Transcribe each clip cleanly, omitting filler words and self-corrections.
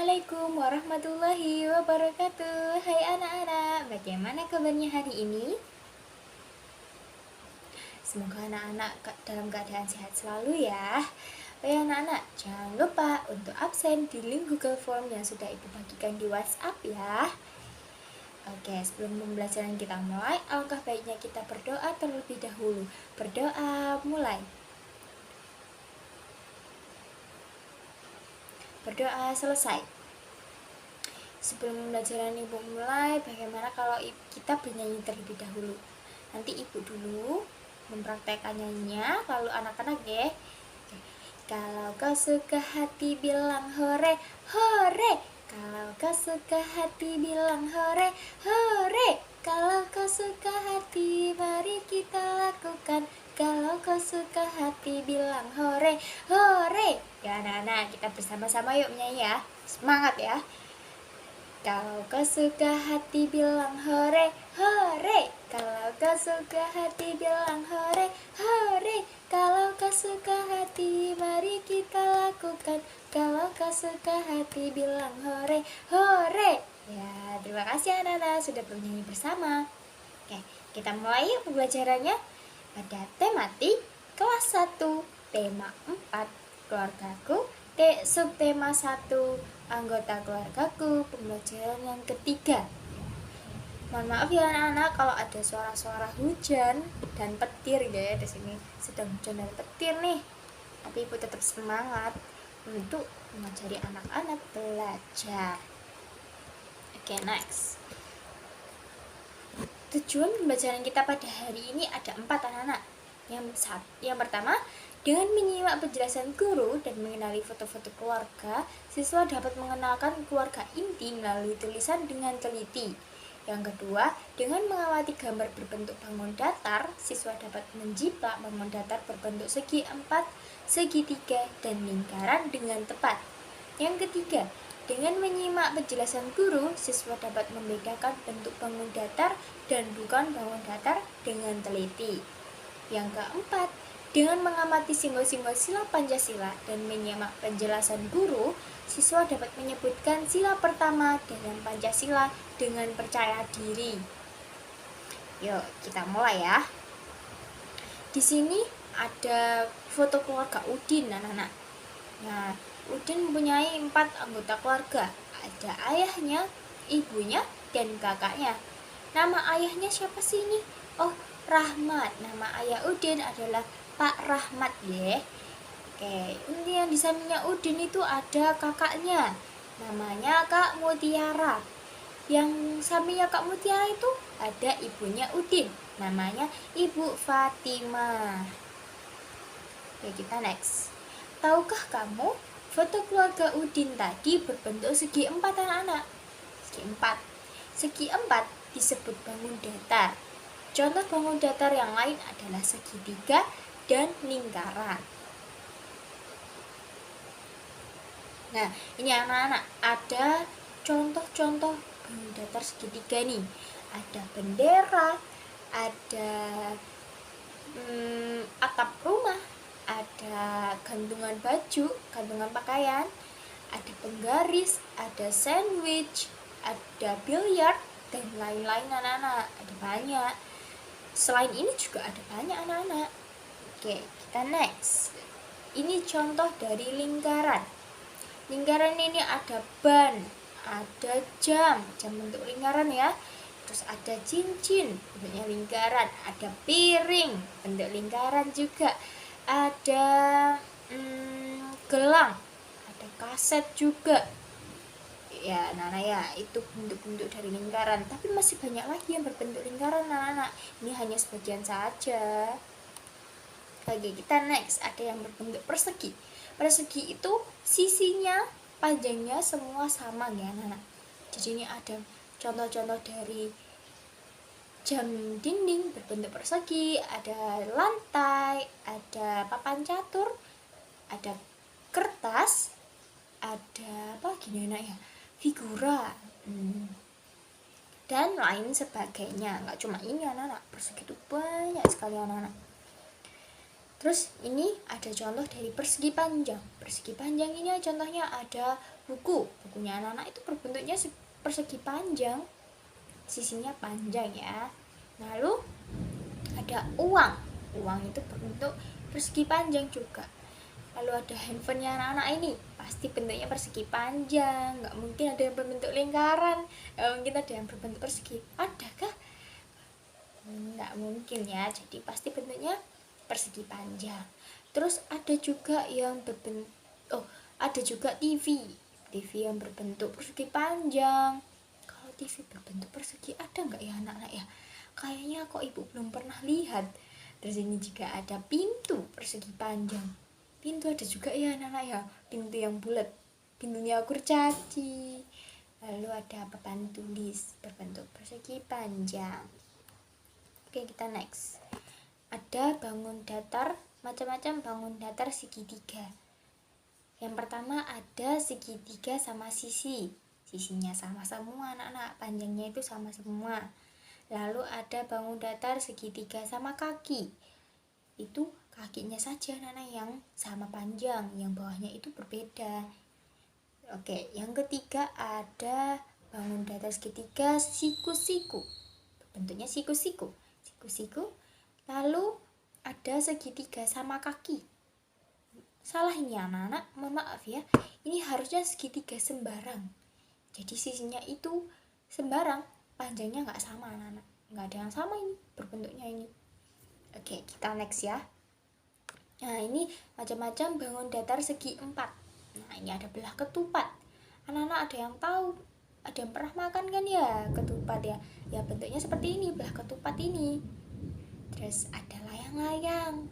Assalamualaikum warahmatullahi wabarakatuh. Hai anak-anak, bagaimana kabarnya hari ini? Semoga anak-anak dalam keadaan sehat selalu ya. Baik anak-anak, jangan lupa untuk absen di link Google Form yang sudah Ibu bagikan di WhatsApp ya. Oke, sebelum pembelajaran kita mulai, alangkah baiknya kita berdoa terlebih dahulu. Berdoa, mulai. Berdoa, selesai. Sebelum pembelajaran Ibu mulai, bagaimana kalau kita bernyanyi terlebih dahulu? Nanti Ibu dulu mempraktekkan nyanyinya, lalu anak-anak ya. Kalau kau suka hati bilang hore, hore. Kalau kau suka hati bilang hore, hore. Kalau kau suka hati mari kita lakukan. Kalau kau suka hati bilang hore, hore. Ya anak-anak, kita bersama-sama yuk menyanyi ya. Semangat ya. Kalau kau suka hati bilang hore, hore. Kalau kau suka hati bilang hore, hore. Kalau kau suka hati mari kita lakukan. Kalau kau suka hati bilang hore, hore. Ya, terima kasih anak-anak sudah bernyanyi bersama. Oke, kita mulai yuk pembelajarannya. Pada tematik kelas 1, tema 4, keluargaku. Subtema 1, anggota keluargaku, pembelajaran yang ketiga. Mohon maaf ya anak-anak kalau ada suara-suara hujan dan petir ya di sini sedang hujan dan petir nih. Tapi Ibu tetap semangat untuk mengajari anak-anak belajar. Oke, next. Tujuan pembelajaran kita pada hari ini ada 4 anak-anak. Yang pertama, dengan menyimak penjelasan guru dan mengenali foto-foto keluarga, siswa dapat mengenalkan keluarga inti melalui tulisan dengan teliti. Yang kedua, dengan mengamati gambar berbentuk bangun datar, siswa dapat menjiplak bangun datar berbentuk segi 4, segitiga, dan lingkaran dengan tepat. Yang ketiga, dengan menyimak penjelasan guru, siswa dapat membedakan bentuk bangun datar dan bukan bangun datar dengan teliti. Yang keempat, dengan mengamati simbol-simbol sila Pancasila dan menyimak penjelasan guru, siswa dapat menyebutkan sila pertama dalam Pancasila dengan percaya diri. Yuk, kita mulai ya. Di sini ada foto keluarga Udin, anak-anak. Nah, Udin mempunyai 4 anggota keluarga. Ada ayahnya, ibunya, dan kakaknya. Nama ayahnya siapa sih ini? Oh, Rahmat. Nama ayah Udin adalah Pak Rahmat ya. Oke, ini yang di sampingnya Udin itu ada kakaknya. Namanya Kak Mutiara. Yang sampingnya Kak Mutiara itu ada ibunya Udin. Namanya Ibu Fatimah. Oke, kita next. Tahukah kamu foto keluarga Udin tadi berbentuk segi 4 anak-anak? Segi 4. Segi 4 disebut bangun datar. Contoh bangun datar yang lain adalah segitiga dan lingkaran. Nah, ini anak-anak, ada contoh-contoh bangun datar segitiga nih. Ada bendera, ada atap rumah, ada gantungan baju, gantungan pakaian, ada penggaris, ada sandwich, ada biliar, dan lain-lain anak-anak. Ada banyak. Selain ini juga ada banyak anak-anak. Oke, kita next. Ini contoh dari lingkaran. Lingkaran ini ada ban, ada jam bentuk lingkaran ya. Terus ada cincin, bentuknya lingkaran. Ada piring, bentuk lingkaran juga. Ada gelang, ada kaset juga. Ya, anak-anak ya, itu bentuk-bentuk dari lingkaran. Tapi masih banyak lagi yang berbentuk lingkaran, anak-anak. Ini hanya sebagian saja. Oke, kita next. Ada yang berbentuk persegi. Persegi itu sisinya, panjangnya semua sama ya, anak-anak. Jadi ini ada contoh-contoh dari jam dinding berbentuk persegi, ada lantai, ada papan catur, ada kertas, ada apa gini anak ya, figura, dan lain sebagainya. Nggak cuma ini anak-anak, persegi itu banyak sekali anak-anak. Terus ini ada contoh dari persegi panjang. Persegi panjang ini contohnya ada Bukunya anak-anak itu berbentuknya persegi panjang, sisinya panjang ya. Lalu ada uang itu berbentuk persegi panjang juga. Lalu ada handphonenya anak-anak, ini pasti bentuknya persegi panjang, nggak mungkin ada yang berbentuk lingkaran, nggak mungkin ada yang berbentuk persegi, adakah? Nggak mungkin ya, jadi pasti bentuknya persegi panjang. Terus ada juga yang ada juga TV yang berbentuk persegi panjang. Kalau TV berbentuk persegi ada nggak ya anak-anak ya? Kayaknya kok ibu belum pernah lihat. Terus ini juga ada pintu persegi panjang. Pintu ada juga ya anak-anak ya, pintu yang bulat, pintunya kurcaci. Lalu ada papan tulis berbentuk persegi panjang. Oke, kita next. Ada bangun datar, macam-macam bangun datar segitiga. Yang pertama ada segitiga sama sisi. Sisinya sama semua anak-anak, panjangnya itu sama semua. Lalu ada bangun datar segitiga sama kaki. Itu kakinya saja anak-anak yang sama panjang, yang bawahnya itu berbeda. Oke, yang ketiga ada bangun datar segitiga siku-siku. Bentuknya siku-siku. Lalu ada segitiga sama kaki. Salah ini anak-anak, mohon maaf ya. Ini harusnya segitiga sembarang. Jadi sisinya itu sembarang, panjangnya nggak sama anak-anak. Nggak ada yang sama ini berbentuknya ini. Oke, kita next ya. Nah, ini macam-macam bangun datar segi 4. Nah, ini ada belah ketupat. Anak-anak ada yang tahu, ada yang pernah makan kan ya ketupat ya? Ya bentuknya seperti ini, belah ketupat ini. Terus ada layang-layang.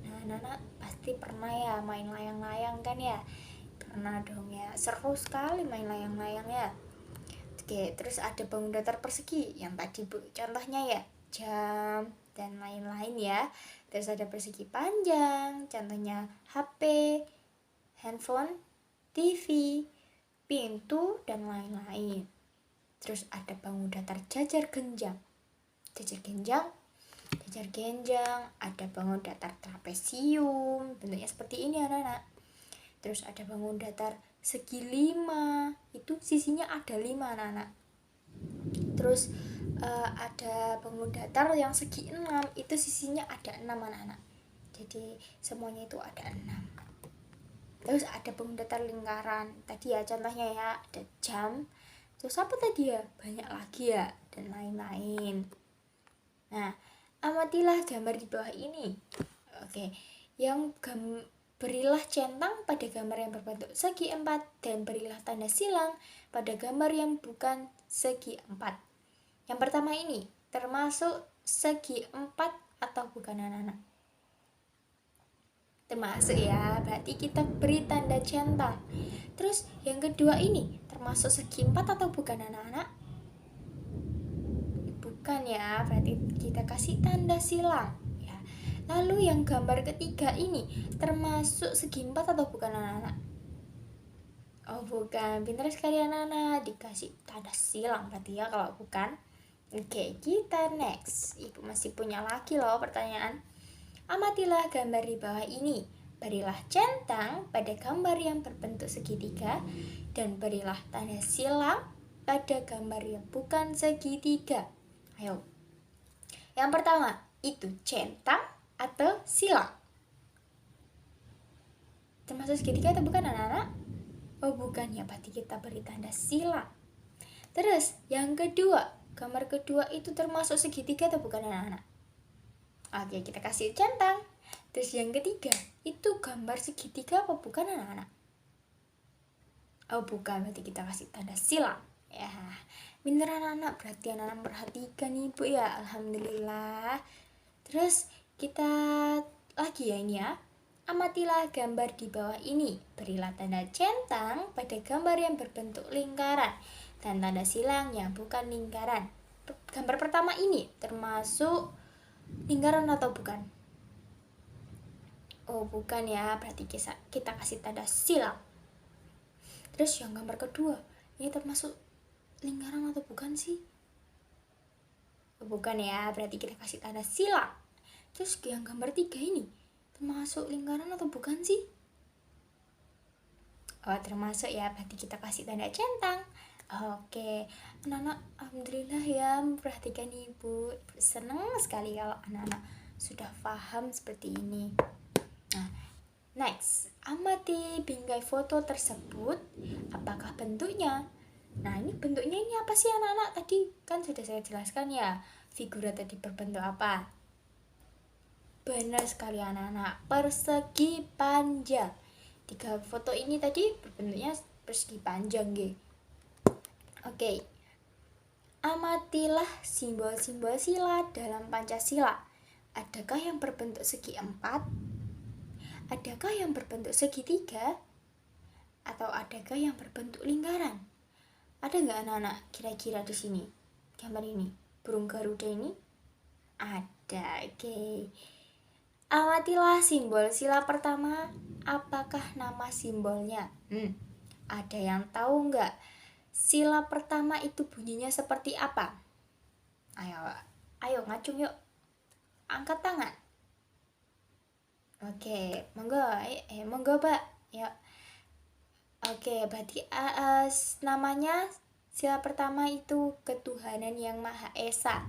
Nah, anak-anak pasti pernah ya main layang-layang kan ya? Pernah dong ya, seru sekali main layang-layang ya. Oke, terus ada bangun datar persegi yang tadi contohnya ya, jam dan lain-lain ya. Terus ada persegi panjang, contohnya HP, handphone, TV, pintu, dan lain-lain. Terus ada bangun datar jajar genjang, ada bangun datar trapesium, bentuknya seperti ini anak-anak. Terus ada bangun datar segi 5, itu sisinya ada 5 anak-anak. Terus ada bangun datar yang segi 6, itu sisinya ada 6 anak-anak. Jadi semuanya itu ada 6. Terus ada bangun datar lingkaran, tadi ya contohnya ya, ada jam. Terus apa tadi ya, banyak lagi ya, dan lain-lain. Nah, amatilah gambar di bawah ini. Oke, yang berilah centang pada gambar yang berbentuk segi 4 dan berilah tanda silang pada gambar yang bukan segi 4. Yang pertama ini termasuk segi 4 atau bukan anak-anak? Termasuk ya, berarti kita beri tanda centang. Terus yang kedua ini termasuk segi 4 atau bukan anak-anak? Bukan ya, berarti kita kasih tanda silang ya. Lalu yang gambar ketiga ini termasuk segi 4 atau bukan anak-anak? Oh bukan, pintar sekali anak-anak, dikasih tanda silang berarti ya kalau bukan. Oke, kita next. Ibu masih punya lagi loh pertanyaan. Amatilah gambar di bawah ini. Berilah centang pada gambar yang berbentuk segitiga dan berilah tanda silang pada gambar yang bukan segitiga. Ayo. Yang pertama, itu centang atau silang? Termasuk segitiga atau bukan anak-anak? Oh bukan ya, berarti kita beri tanda silang. Terus, yang kedua, gambar kedua itu termasuk segitiga atau bukan anak-anak? Oke, kita kasih centang. Terus yang ketiga, itu gambar segitiga apa bukan anak-anak? Oh bukan, berarti kita kasih tanda silang. Ya, pintar anak-anak, berarti anak-anak perhatikan ibu ya, alhamdulillah. Terus kita lagi ya ini ya. Amatilah gambar di bawah ini. Berilah tanda centang pada gambar yang berbentuk lingkaran dan tanda silang yang bukan lingkaran. Gambar pertama ini termasuk lingkaran atau bukan? Oh bukan ya, berarti kita kasih tanda silang. Terus yang gambar kedua, ini termasuk lingkaran atau bukan sih? Oh, bukan ya, berarti kita kasih tanda silang. Terus yang gambar tiga ini termasuk lingkaran atau bukan sih? Oh, termasuk ya, berarti kita kasih tanda centang. Oke, anak-anak, alhamdulillah ya memperhatikan ibu. Senang sekali kalau anak-anak sudah paham seperti ini. Nah, next, amati bingkai foto tersebut. Apakah bentuknya? Nah, ini bentuknya ini apa sih anak-anak? Tadi kan sudah saya jelaskan ya, figura tadi berbentuk apa? Benar sekali anak-anak, persegi panjang. 3 foto ini tadi berbentuknya persegi panjang, gitu. Oke, amatilah simbol-simbol sila dalam Pancasila. Adakah yang berbentuk segi 4? Adakah yang berbentuk segitiga? Atau adakah yang berbentuk lingkaran? Ada nggak anak-anak kira-kira di sini? Gambar ini, burung Garuda ini? Ada, oke. Amatilah simbol sila pertama. Apakah nama simbolnya? Ada yang tahu nggak? Sila pertama itu bunyinya seperti apa? Ayo ngacung yuk. Angkat tangan. Oke, monggo, monggo Pak. Yuk. Oke, berarti namanya sila pertama itu ketuhanan yang Maha Esa.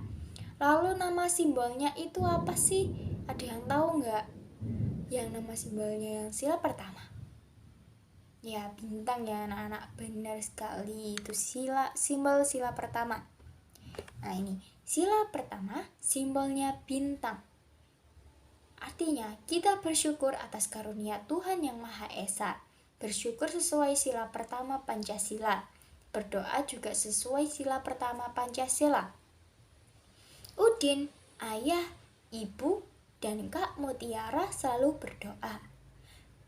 Lalu nama simbolnya itu apa sih? Ada yang tahu nggak? Yang nama simbolnya yang sila pertama. Ya, bintang ya anak-anak, benar sekali, itu simbol sila pertama. Nah, ini sila pertama simbolnya bintang. Artinya kita bersyukur atas karunia Tuhan yang Maha Esa. Bersyukur sesuai sila pertama Pancasila. Berdoa juga sesuai sila pertama Pancasila. Udin, ayah, ibu, dan Kak Mutiara selalu berdoa.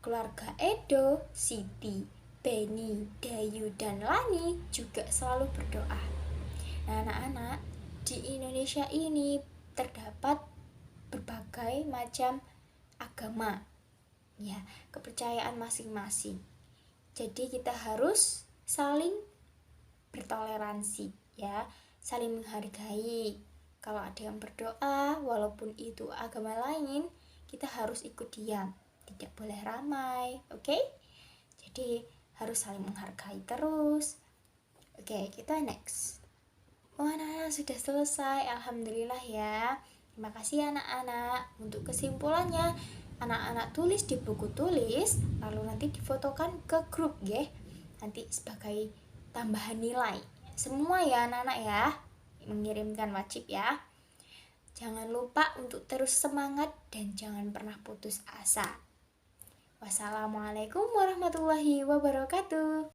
Keluarga Edo, Siti, Beni, Dayu, dan Lani juga selalu berdoa. Nah, anak-anak, di Indonesia ini terdapat berbagai macam agama, ya, kepercayaan masing-masing. Jadi kita harus saling bertoleransi, ya, saling menghargai. Kalau ada yang berdoa, walaupun itu agama lain, kita harus ikut diam. Tidak boleh ramai, oke? Jadi harus saling menghargai terus. Oke, kita next. Anak-anak sudah selesai, alhamdulillah ya. Terima kasih anak-anak. Untuk kesimpulannya, anak-anak tulis di buku tulis, lalu nanti difotokan ke grup ya. Nanti sebagai tambahan nilai. Semua ya anak-anak ya, mengirimkan wajib ya. Jangan lupa untuk terus semangat dan jangan pernah putus asa. Wassalamualaikum warahmatullahi wabarakatuh.